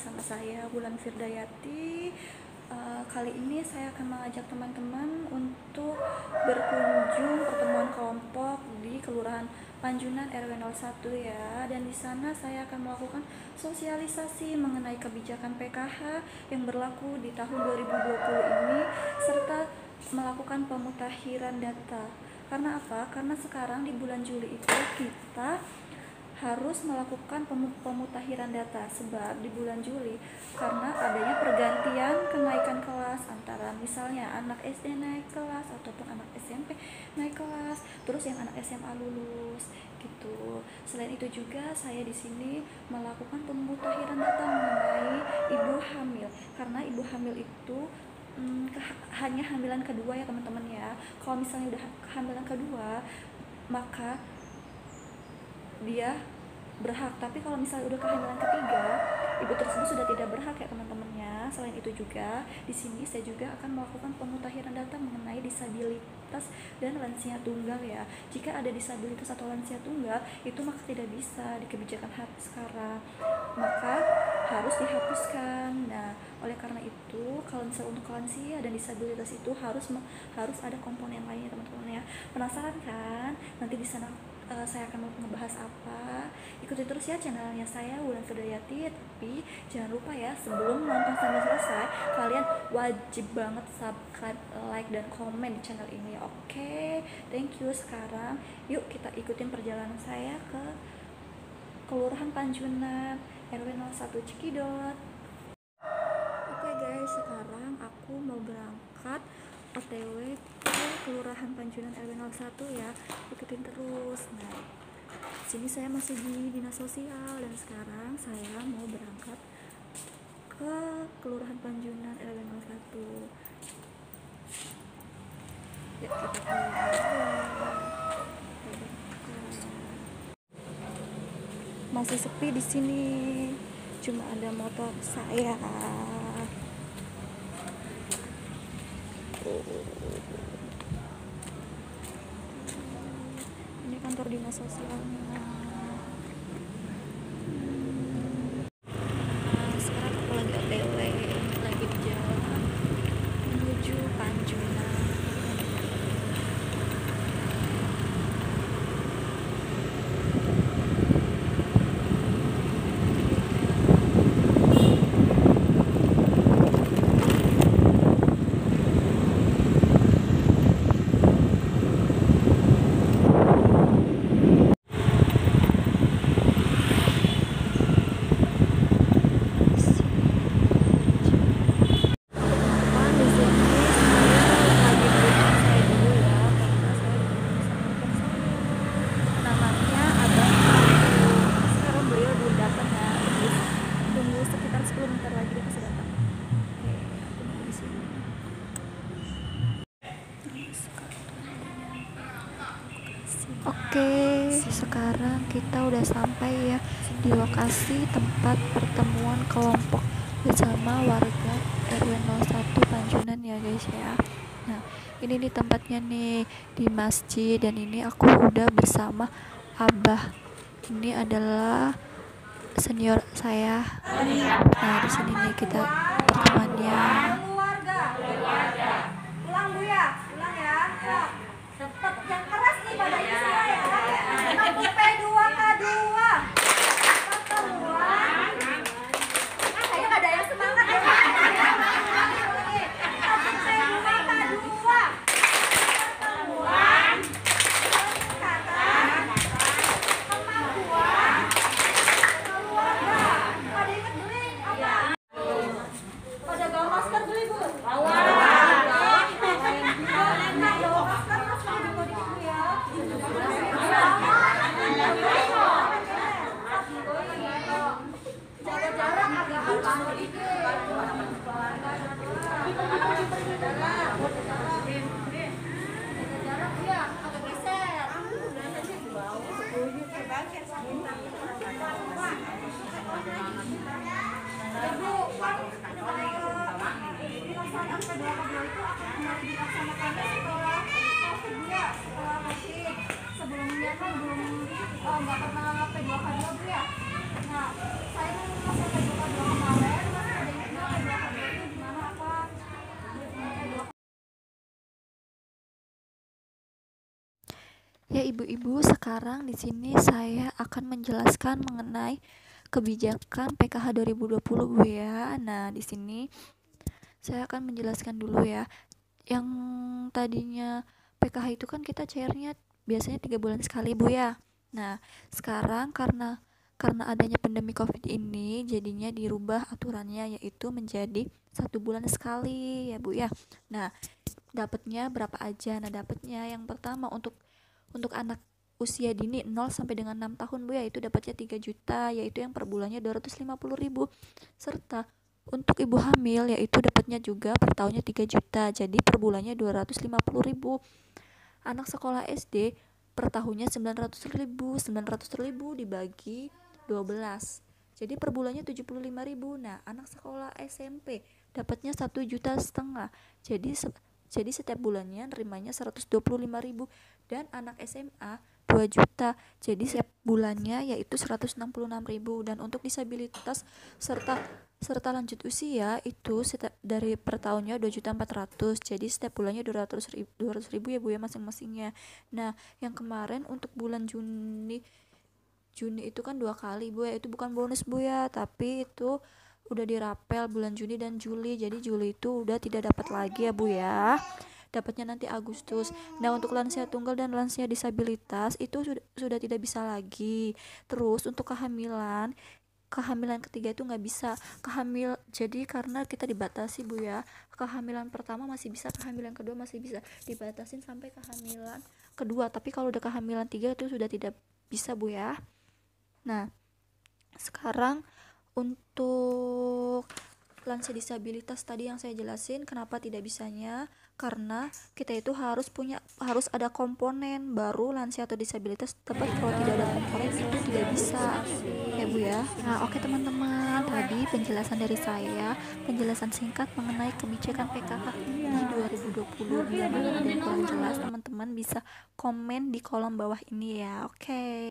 bersama saya Wulan Firdayati. Kali ini saya akan mengajak teman-teman untuk berkunjung pertemuan kelompok di Kelurahan Panjunan RW 01 ya. Dan di sana saya akan melakukan sosialisasi mengenai kebijakan PKH yang berlaku di tahun 2020 ini serta melakukan pemutakhiran data. Karena apa? Karena sekarang di bulan Juli itu kita harus melakukan pemutakhiran data, sebab di bulan Juli karena adanya pergantian kenaikan kelas antara misalnya anak SD naik kelas ataupun anak SMP naik kelas, terus yang anak SMA lulus gitu. Selain itu juga saya di sini melakukan pemutakhiran data mengenai ibu hamil, karena ibu hamil itu hanya hamilan kedua ya teman-teman ya. Kalau misalnya udah kehamilan kedua maka dia berhak, tapi kalau misalnya udah kehamilan ketiga, ibu tersebut sudah tidak berhak ya teman-temannya. Selain itu juga di sini saya juga akan melakukan pemutakhiran data mengenai disabilitas dan lansia tunggal ya. Jika ada disabilitas atau lansia tunggal itu maka tidak bisa di kebijakan HP sekarang, maka harus dihapuskan. Nah, oleh karena itu kalau misalnya untuk lansia dan disabilitas itu harus ada komponen lainnya teman-teman ya. Penasaran kan? Nanti di sana saya akan ngebahas apa. Ikuti terus ya channelnya saya Wulan Firdayati. Tapi jangan lupa ya, sebelum nonton sampai selesai kalian wajib banget subscribe, like, dan komen di channel ini. Oke, thank you. Sekarang yuk kita ikutin perjalanan saya ke Kelurahan Panjunan RW 01 Cikidot. Oke guys, sekarang aku mau berangkat OTW ke Kelurahan Panjunan RW 01 ya. Ikutin terus. Nah, sini saya masih di dinas sosial dan sekarang saya mau berangkat ke Kelurahan Panjunan RW 01. Ya, kita masih sepi di sini. Cuma ada motor saya. Ini kantor dinas sosialnya. Sekarang aku lagi OTW, lagi di jalan menuju Panjunan. Oke, sekarang kita udah sampai ya di lokasi tempat pertemuan kelompok bersama warga RW 01 Panjunan ya guys ya. Nah, ini nih tempatnya nih di masjid, dan ini aku udah bersama Abah. Ini adalah senior saya. Nah, di sini nih kita pertemuannya. Pulang Bu ya, pulang ya. Cepet yang keras nih badannya semua ya. Aku P2K2. Pertemuan. Kayaknya nggak ada yang semangat ya. Aku P2K2. Pertemuan. Kata kemampuan keluarga. Pada inget beli apa? Pada bawa masker beli Bu. Bawa. Sebelumnya kan belum nggak pernah P2K2 Bu ya. Nah, saya mau masuk P2K2 kemarin mas ada yang bilang ada kabarnya gimana apa? Ya ibu-ibu, sekarang di sini saya akan menjelaskan mengenai kebijakan PKH 2020 Bu ya. Nah, di sini saya akan menjelaskan dulu ya. Yang tadinya PKH itu kan kita cairnya biasanya 3 bulan sekali Bu ya. Nah, sekarang karena adanya pandemi COVID ini jadinya dirubah aturannya, yaitu menjadi 1 bulan sekali ya Bu ya. Nah, dapatnya berapa aja? Nah, dapatnya yang pertama untuk anak usia dini 0 sampai dengan 6 tahun Bu ya, itu dapatnya 3 juta, yaitu yang per bulannya 250.000. Serta untuk ibu hamil yaitu dapatnya juga per tahunnya 3 juta, jadi per bulannya 250.000. Anak sekolah SD per tahunnya 900.000 dibagi 12, jadi per bulannya 75.000. Nah, anak sekolah SMP dapatnya 1,5 juta, jadi setiap bulannya nerimanya 125.000. Dan anak SMA 2 juta, jadi setiap bulannya yaitu 166.000. Dan untuk disabilitas serta serta lanjut usia itu dari per tahunnya 2.400.000, jadi setiap bulannya 200.000 ya Bu ya masing-masingnya. Nah, yang kemarin untuk bulan Juni itu kan 2 kali Bu ya, itu bukan bonus Bu ya, tapi itu udah dirapel bulan Juni dan Juli, jadi Juli itu udah tidak dapat lagi ya Bu ya, dapatnya nanti Agustus. Nah, untuk lansia tunggal dan lansia disabilitas itu sudah tidak bisa lagi. Terus untuk kehamilan ketiga itu nggak bisa jadi karena kita dibatasi Bu ya, kehamilan pertama masih bisa, kehamilan kedua masih bisa, dibatasin sampai kehamilan kedua, tapi kalau udah kehamilan 3 itu sudah tidak bisa Bu ya. Nah, sekarang untuk lansia disabilitas tadi yang saya jelasin kenapa tidak bisanya, karena kita itu harus ada komponen, baru lansia atau disabilitas dapat. Kalau tidak ada komponen itu tidak bisa ya Bu ya. Nah, oke teman-teman, tadi penjelasan dari saya, penjelasan singkat mengenai kebijakan PKH di 2020. Bila mana ada yang kurang jelas, teman-teman bisa komen di kolom bawah ini ya. Oke.